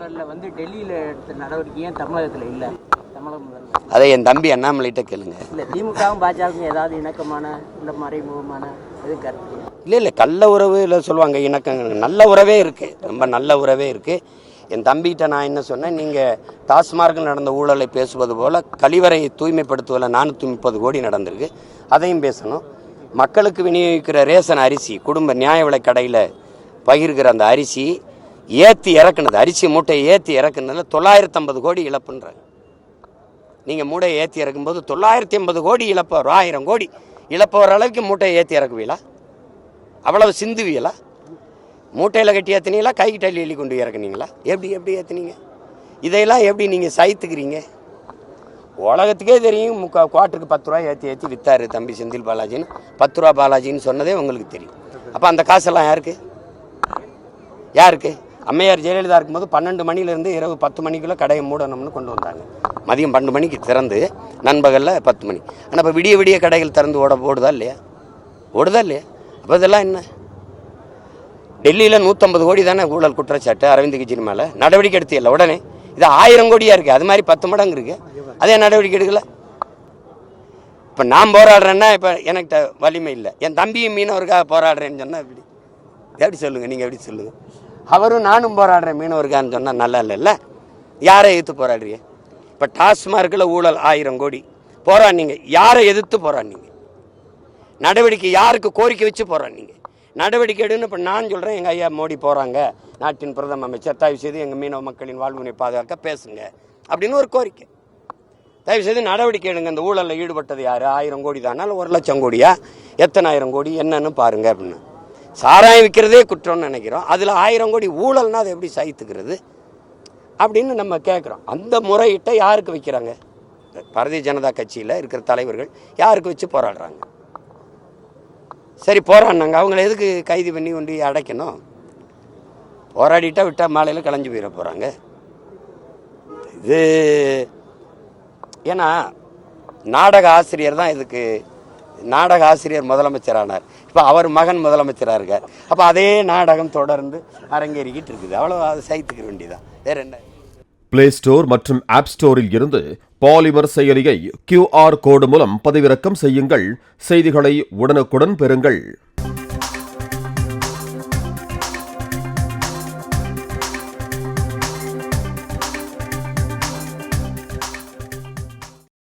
ஊழல்ல வந்து டெல்லியில் எடுத்த நடவடிக்கை ஏன் தமிழகத்தில் இல்லை? தமிழக முதல்வர் அதை என் தம்பி அண்ணாமலைகிட்ட கேளுங்க. இல்லை திமுகவும் பாஜகவும் ஏதாவது இணக்கமான இல்லை மறைமுகமான எது கருத்து? இல்லை கள்ள உறவு இல்லை சொல்லுவாங்க, இணக்கங்கள் நல்ல உறவே இருக்குது, ரொம்ப நல்ல உறவே இருக்குது. என் தம்பிகிட்ட நான் என்ன சொன்னேன், நீங்கள் டாஸ்மார்க்கில் நடந்த ஊழலை பேசுவது போல் கழிவறையை தூய்மைப்படுத்துவதில் 430 கோடி நடந்திருக்கு, அதையும் பேசணும். மக்களுக்கு விநியோகிக்கிற ரேஷன் அரிசி குடும்ப நியாய விலை கடையில் பகிர்கிற அந்த அரிசி ஏற்றி இறக்குனது, அரிசி மூட்டையை ஏற்றி இறக்குனதில் 950 கோடி இழப்புன்றாங்க. நீங்கள் மூடையை ஏற்றி இறக்கும்போது 980 கோடி இழப்பவர், 1000 கோடி இழப்பவர் அளவுக்கு மூட்டையை ஏற்றி இறக்குவீங்களா? அவ்வளவு சிந்துவீங்களா? மூட்டையில் கட்டி ஏற்றினீங்களா, கைகிட்ட எழுதி கொண்டு இறக்குனீங்களா? எப்படி ஏற்றுனீங்க? இதையெல்லாம் எப்படி நீங்கள் சைத்துக்கிறீங்க? உலகத்துக்கே தெரியும், குவார்ட்டருக்கு 10 ரூபா ஏற்றி விற்றாரு தம்பி செந்தில் பாலாஜின்னு. 10 ரூபா பாலாஜின்னு சொன்னதே உங்களுக்கு தெரியும். அப்போ அந்த காசெல்லாம் யாருக்கு? அம்மையார் ஜெயலலிதா இருக்கும்போது 12 மணிலேருந்து இரவு 10 மணிக்குள்ளே கடையை மூடணும்னு கொண்டு வந்தாங்க. மதியம் 12 மணிக்கு திறந்து நண்பகலில் 10 மணி. ஆனால் இப்போ விடிய கடைகள் திறந்து ஓடுதா இல்லையா? அப்போ இதெல்லாம் என்ன? டெல்லியில் 150 கோடி தானே ஊழல் குற்றச்சாட்டு அரவிந்த் கெஜ்ரிவால், நடவடிக்கை எடுத்தில்ல உடனே. இது 1000 கோடியாக இருக்குது, அது மாதிரி 10 மடங்கு இருக்குது, அதே நடவடிக்கை எடுக்கல. இப்போ நான் போராடுறேன்னா இப்போ எனக்கு வலிமை இல்லை, என் தம்பியும் மீனவருக்காக போராடுறேன்னு சொன்னால் எப்படி சொல்லுங்கள்? நீங்கள் எப்படி சொல்லுங்கள்? அவரும் நானும் போராடுறேன் மீனவருக்கான்னு சொன்னால் நல்லா இல்லைல்ல? யாரை எதிர்த்து போராடுறீங்க? இப்போ டாஸ்மார்க்கில் ஊழல் 1000 கோடி போராடினீங்க, யாரை எதிர்த்து போராடினீங்க? நடவடிக்கை யாருக்கு கோரிக்கை வச்சு போராடினீங்க? நடவடிக்கை எடுன்னு இப்போ நான் சொல்கிறேன், எங்கள் ஐயா மோடி போகிறாங்க, நாட்டின் பிரதம அமைச்சர், தயவு செய்து எங்கள் மீனவ மக்களின் வாழ்வினை பாதுகாக்க பேசுங்க அப்படின்னு ஒரு கோரிக்கை. தயவு செய்து நடவடிக்கை எடுங்க. இந்த ஊழலில் ஈடுபட்டது யார்? 1000 கோடி தானால் 1,00,000 கோடியா, எத்தனை 1000 கோடி என்னன்னு பாருங்க அப்படின்னு. சாராயம் விற்கிறதே குற்றம்னு நினைக்கிறோம், அதில் 1000 கோடி ஊழல்னா அதை எப்படி சகித்துக்கிறது அப்படின்னு நம்ம கேட்குறோம். அந்த முறையிட்ட யாருக்கு வைக்கிறாங்க? பாரதிய ஜனதா கட்சியில் இருக்கிற தலைவர்கள் யாருக்கு வச்சு போராடுறாங்க? சரி போராடினாங்க, அவங்கள எதுக்கு கைது பண்ணி கொண்டு அடைக்கணும்? போராடிட்டா விட்டால் மாலையில் கலைஞ்சு போயிட போகிறாங்க. இது ஏன்னா நாடக ஆசிரியர் தான் இதுக்கு, நாடக ஆசிரியர் முதலமைச்சரானார், இப்போ அவர் மகன் முதலமைச்சராக இருக்கார். அப்போ அதே நாடகம் தொடர்ந்து அரங்கேறிக்கிட்டு இருக்குது, அவ்வளோ அதை சைத்துக்க வேண்டியதான், வேற என்ன? பிளே ஸ்டோர் மற்றும் ஆப் ஸ்டோரில் இருந்து பாலிமர் செயலியை QR கோடு மூலம் பதிவிறக்கம் செய்யுங்கள். செய்திகளை உடனுக்குடன் பெறுங்கள்.